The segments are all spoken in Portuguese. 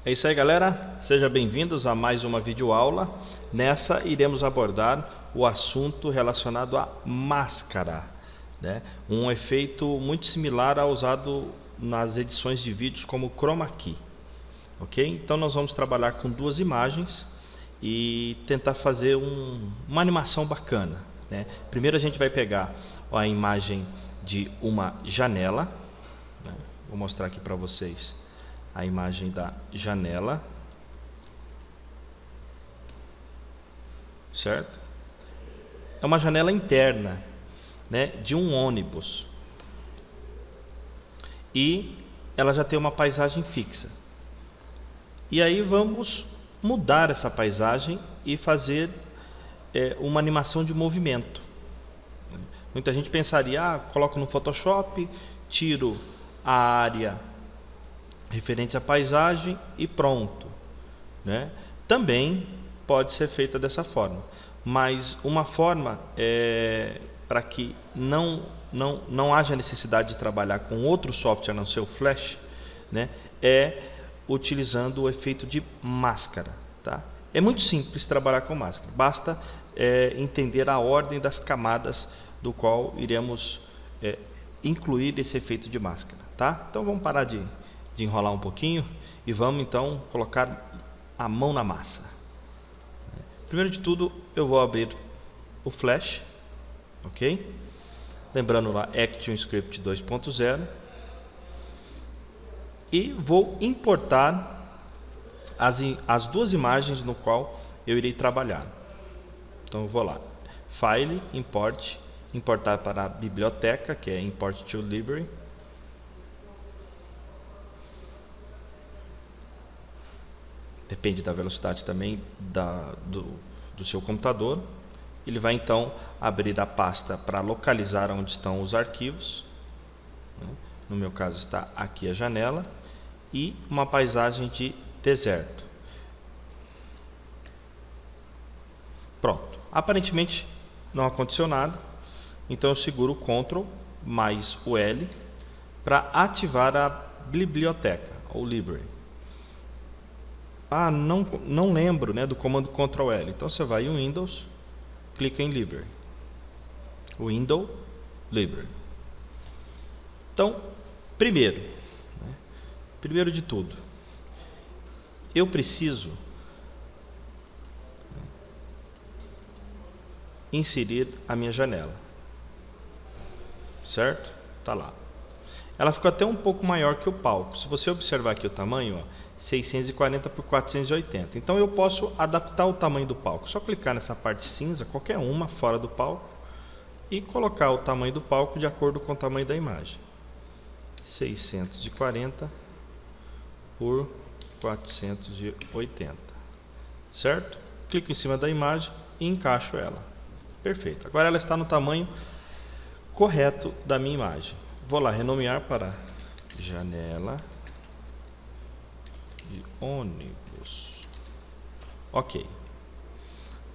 É isso aí, galera, sejam bem-vindos a mais uma videoaula. Nessa iremos abordar o assunto relacionado à máscara, né? Um efeito muito similar ao usado nas edições de vídeos como Chroma Key, ok? Então nós vamos trabalhar com duas imagens e tentar fazer uma animação bacana, né? Primeiro a gente vai pegar a imagem de uma janela, né? Vou mostrar aqui para vocês a imagem da janela, certo? É uma janela interna, né, de um ônibus, e ela já tem uma paisagem fixa. E aí vamos mudar essa paisagem e fazer uma animação de movimento. Muita gente pensaria, coloco no Photoshop, tiro a área referente à paisagem e pronto, né? Também pode ser feita dessa forma, mas uma forma para que não haja necessidade de trabalhar com outro software a não ser o Flash, né, é utilizando o efeito de máscara, tá? É muito simples trabalhar com máscara, basta entender a ordem das camadas do qual iremos incluir esse efeito de máscara, tá? Então vamos parar de enrolar um pouquinho e vamos então colocar a mão na massa. Primeiro de tudo eu vou abrir o Flash, ok? Lembrando lá ActionScript 2.0 e vou importar as duas imagens no qual eu irei trabalhar. Então eu vou lá, File, Import, importar para a biblioteca, que é Import to Library. Depende da velocidade também do seu computador. Ele vai então abrir a pasta para localizar onde estão os arquivos. No meu caso está aqui a janela e uma paisagem de deserto. Pronto. Aparentemente não aconteceu nada. Então eu seguro o Ctrl mais o L para ativar a biblioteca ou library. Não lembro, né, do comando Ctrl L. Então você vai em Windows, clica em Library. Windows, Library. Então, primeiro de tudo, eu preciso inserir a minha janela, certo? Tá lá. Ela ficou até um pouco maior que o palco. Se você observar aqui o tamanho, ó, 640 por 480. Então eu posso adaptar o tamanho do palco. Só clicar nessa parte cinza, qualquer uma fora do palco, e colocar o tamanho do palco de acordo com o tamanho da imagem. 640 por 480. Certo? Clico em cima da imagem e encaixo ela. Perfeito. Agora ela está no tamanho correto da minha imagem. Vou lá renomear para janela de ônibus. Ok.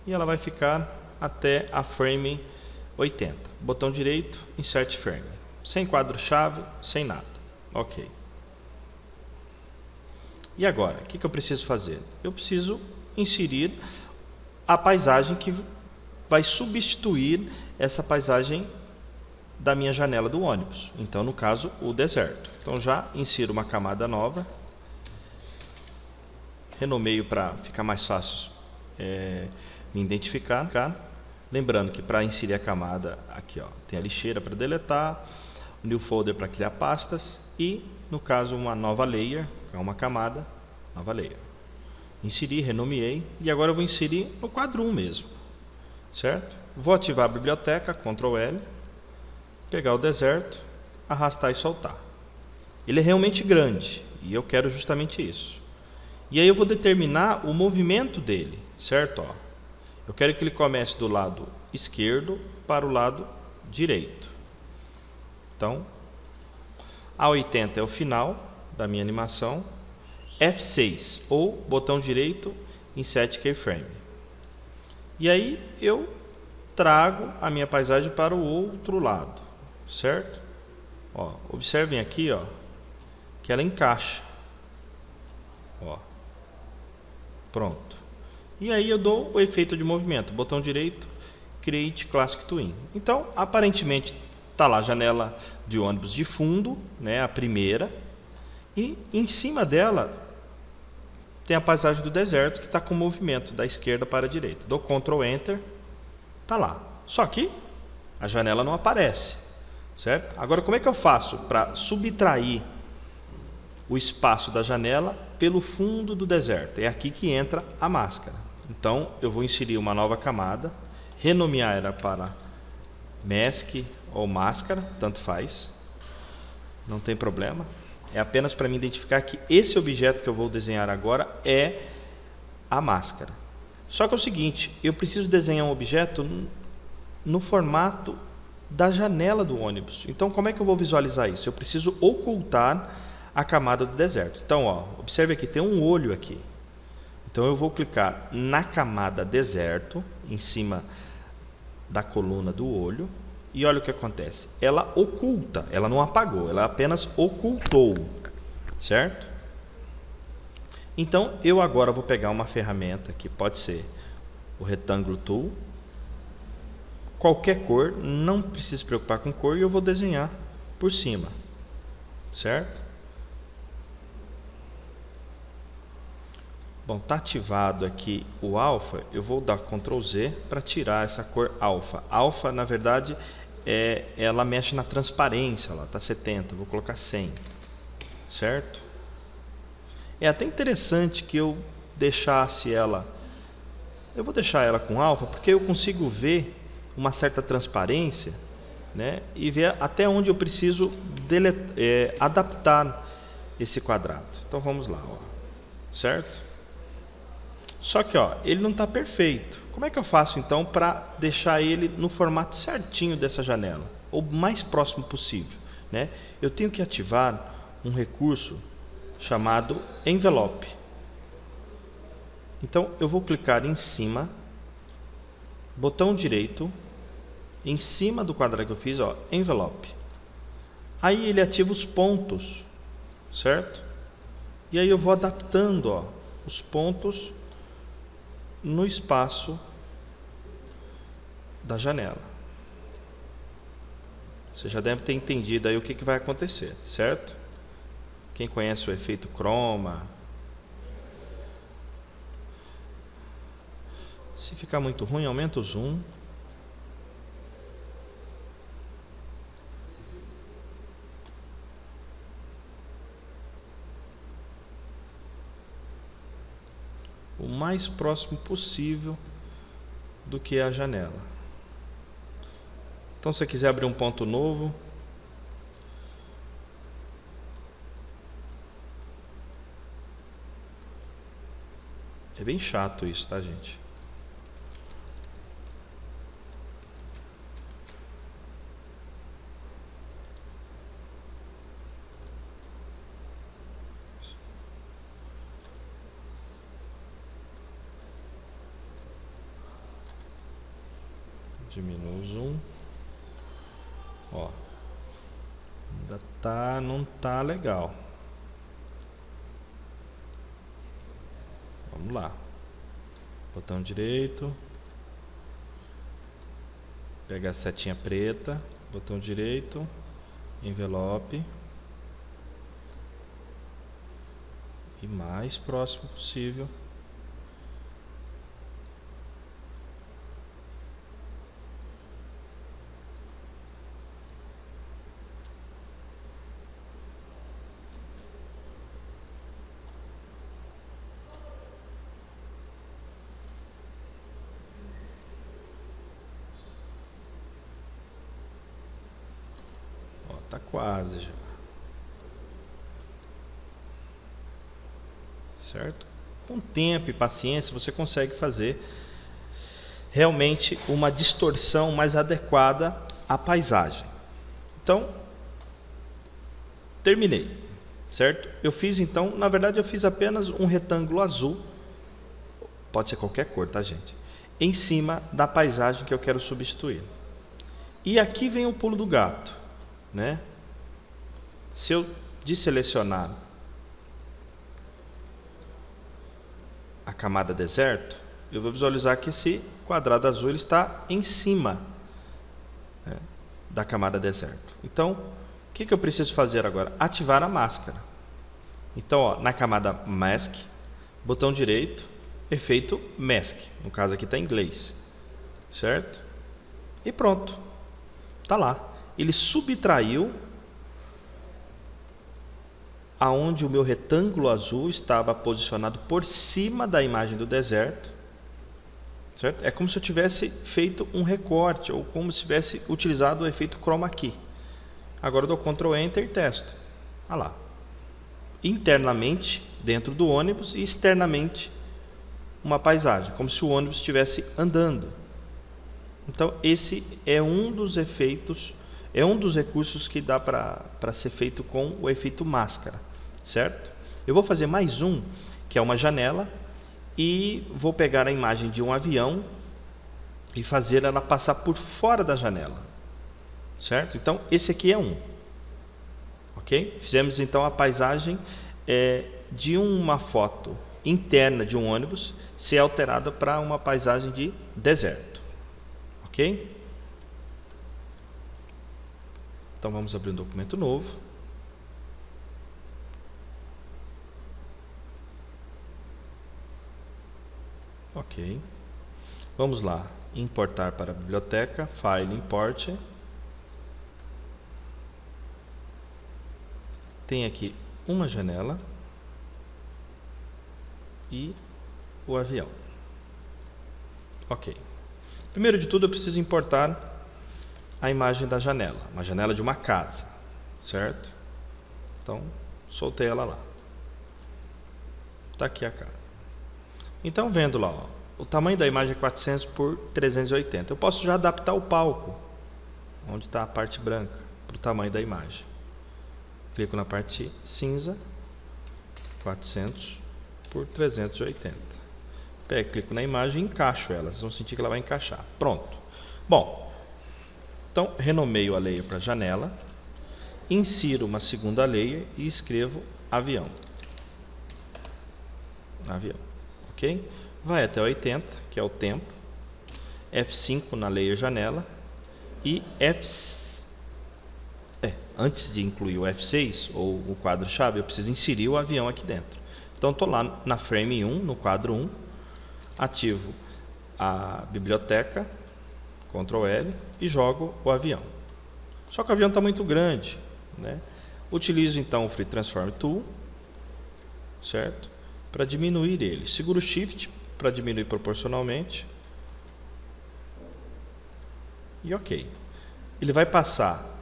E ela vai ficar até a frame 80. Botão direito, insert frame. Sem quadro-chave, sem nada. Ok. E agora, o que eu preciso fazer? Eu preciso inserir a paisagem que vai substituir essa paisagem da minha janela do ônibus. Então, no caso, o deserto. Então, já insiro uma camada nova. Renomeio para ficar mais fácil me identificar. Lembrando que para inserir a camada, aqui ó, tem a lixeira para deletar, o new folder para criar pastas e, no caso, uma nova layer, que é uma camada, nova layer. Inseri, renomeei e agora eu vou inserir no quadro 1 mesmo, certo? Vou ativar a biblioteca, Ctrl L, pegar o deserto, arrastar e soltar. Ele é realmente grande e eu quero justamente isso. E aí eu vou determinar o movimento dele, certo? Ó, eu quero que ele comece do lado esquerdo para o lado direito. Então, a 80 é o final da minha animação. F6 ou botão direito em Set Keyframe. E aí eu trago a minha paisagem para o outro lado, certo? Ó, observem aqui, ó, que ela encaixa. Ó, Pronto. E aí eu dou o efeito de movimento, botão direito, Create Classic Twin. Então, aparentemente, está lá a janela de ônibus de fundo, né, a primeira, e em cima dela tem a paisagem do deserto que está com movimento da esquerda para a direita. Dou Ctrl Enter, está lá. Só que a janela não aparece, certo? Agora, como é que eu faço para subtrair o espaço da janela pelo fundo do deserto? É aqui que entra a máscara. Então, eu vou inserir uma nova camada, renomear ela para Mask ou Máscara, tanto faz, não tem problema. É apenas para me identificar que esse objeto que eu vou desenhar agora é a máscara. Só que é o seguinte, eu preciso desenhar um objeto no formato da janela do ônibus. Então, como é que eu vou visualizar isso? Eu preciso ocultar a camada do deserto. Então, ó, observe aqui, tem um olho aqui. Então, eu vou clicar na camada deserto, em cima da coluna do olho, e olha o que acontece. Ela oculta, ela não apagou, ela apenas ocultou, certo? Então, eu agora vou pegar uma ferramenta que pode ser o Rectangle Tool, qualquer cor, não precisa se preocupar com cor, e eu vou desenhar por cima, certo? Bom, está ativado aqui o alfa, eu vou dar Ctrl Z para tirar essa cor alfa. Alfa, na verdade, ela mexe na transparência, ela está 70, vou colocar 100, certo? É até interessante que eu deixasse ela, eu vou deixar ela com alfa, porque eu consigo ver uma certa transparência, né, e ver até onde eu preciso adaptar esse quadrado. Então vamos lá, ó, certo? Só que ó, ele não está perfeito. Como é que eu faço então para deixar ele no formato certinho dessa janela, ou mais próximo possível, né? Eu tenho que ativar um recurso chamado Envelope. Então eu vou clicar em cima, botão direito, em cima do quadrado que eu fiz, ó, Envelope. Aí ele ativa os pontos, certo? E aí eu vou adaptando, ó, os pontos no espaço da janela. Você já deve ter entendido aí o que vai acontecer, certo? Quem conhece o efeito croma, se ficar muito ruim, aumenta o zoom. O mais próximo possível do que a janela. Então, se você quiser abrir um ponto novo, é bem chato isso, tá, gente? Diminui o zoom. Ó, ainda não tá legal. Vamos lá. Botão direito. Pega a setinha preta, botão direito, envelope. E mais próximo possível. Tá quase já. Certo? Com tempo e paciência você consegue fazer realmente uma distorção mais adequada à paisagem. Então, terminei, certo? Eu fiz então, na verdade eu fiz apenas um retângulo azul, pode ser qualquer cor, tá, gente? Em cima da paisagem que eu quero substituir. E aqui vem o pulo do gato, né? Se eu desselecionar a camada deserto, eu vou visualizar que esse quadrado azul ele está em cima, né, da camada deserto. Então, o que eu preciso fazer agora? Ativar a máscara. Então, ó, na camada Mask, botão direito, efeito Mask. No caso aqui está em inglês, certo? E pronto, está lá. Ele subtraiu aonde o meu retângulo azul estava posicionado por cima da imagem do deserto, certo? É como se eu tivesse feito um recorte, ou como se tivesse utilizado o efeito Chroma Key. Agora eu dou Ctrl Enter e testo. Olha lá. Internamente, dentro do ônibus, e externamente, uma paisagem, como se o ônibus estivesse andando. Então, esse é um dos efeitos, é um dos recursos que dá para ser feito com o efeito máscara, certo? Eu vou fazer mais um, que é uma janela, e vou pegar a imagem de um avião e fazer ela passar por fora da janela, certo? Então, esse aqui é um. Ok? Fizemos então a paisagem de uma foto interna de um ônibus ser alterada para uma paisagem de deserto. Ok? Então vamos abrir um documento novo. Ok. Vamos lá. Importar para a biblioteca. File, Import. Tem aqui uma janela e o avião. Ok. Primeiro de tudo, eu preciso importar a imagem da janela, uma janela de uma casa, certo? Então, soltei ela lá. Está aqui a cara. Então, vendo lá, ó, o tamanho da imagem é 400 por 380. Eu posso já adaptar o palco, onde está a parte branca, para o tamanho da imagem. Clico na parte cinza, 400 por 380. Clico na imagem e encaixo ela. Vocês vão sentir que ela vai encaixar. Pronto. Bom, então renomeio a layer para janela, insiro uma segunda layer e escrevo avião. Avião, ok? Vai até 80, que é o tempo. F5 na layer janela e antes de incluir o F6 ou o quadro-chave, eu preciso inserir o avião aqui dentro. Então, estou lá na frame 1, no quadro 1, ativo a biblioteca, Ctrl L, e jogo o avião. Só que o avião está muito grande, né? Utilizo então o Free Transform Tool, certo? Para diminuir ele. Seguro o Shift para diminuir proporcionalmente. E ok. Ele vai passar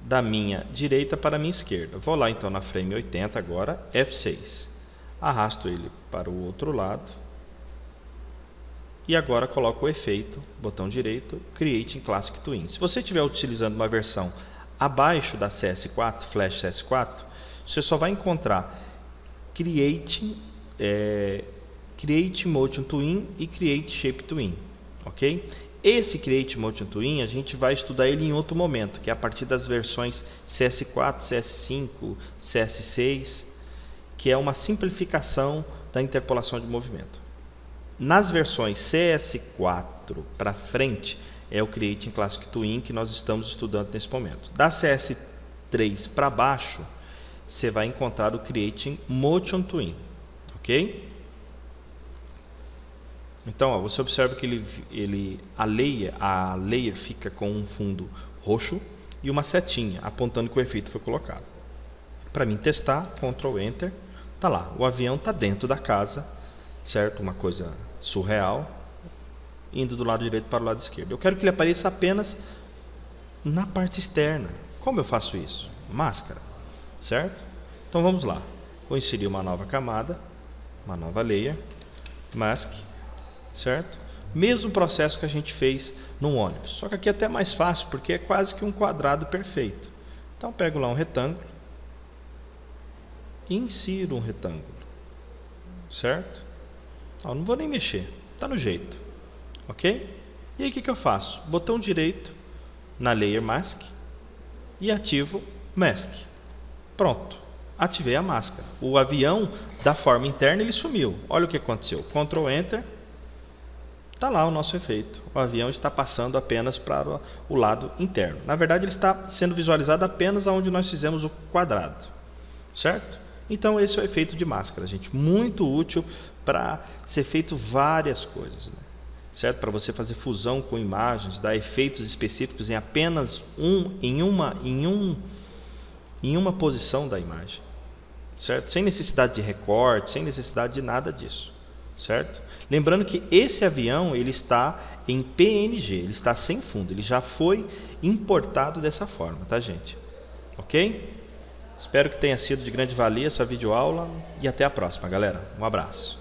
da minha direita para a minha esquerda. Vou lá então na frame 80 agora, F6. Arrasto ele para o outro lado. E agora coloco o efeito, botão direito, Create in Classic Twin. Se você estiver utilizando uma versão abaixo da CS4, Flash CS4, você só vai encontrar Create Motion Twin e Create Shape Twin, ok? Esse Create Motion Twin a gente vai estudar ele em outro momento, que é a partir das versões CS4, CS5, CS6, que é uma simplificação da interpolação de movimento. Nas versões CS4 para frente é o Create in Classic Twin que nós estamos estudando nesse momento. Da CS3 para baixo, você vai encontrar o Create Motion Twin, ok? Então, ó, você observa que a layer fica com um fundo roxo e uma setinha apontando que o efeito foi colocado. Para mim testar, Ctrl Enter, tá lá, o avião está dentro da casa, certo? Uma coisa surreal, indo do lado direito para o lado esquerdo. Eu quero que ele apareça apenas na parte externa. Como eu faço isso? Máscara, certo? Então vamos lá. Vou inserir uma nova camada, uma nova layer, Mask, certo? Mesmo processo que a gente fez no ônibus. Só que aqui é até mais fácil, porque é quase que um quadrado perfeito. Então pego lá um retângulo e insiro um retângulo, certo? Ó, não vou nem mexer, tá no jeito, ok? E aí o que eu faço? Botão direito na Layer Mask e ativo Mask. Pronto, ativei a máscara. O avião, da forma interna, ele sumiu. Olha o que aconteceu. Ctrl Enter, está lá o nosso efeito. O avião está passando apenas para o lado interno. Na verdade, ele está sendo visualizado apenas onde nós fizemos o quadrado. Certo? Então, esse é o efeito de máscara, gente. Muito útil para ser feito várias coisas, né? Certo? Para você fazer fusão com imagens, dar efeitos específicos em apenas em uma posição da imagem. Certo? Sem necessidade de recorte, sem necessidade de nada disso. Certo? Lembrando que esse avião ele está em PNG, ele está sem fundo, ele já foi importado dessa forma, tá, gente? Ok? Espero que tenha sido de grande valia essa videoaula e até a próxima, galera. Um abraço.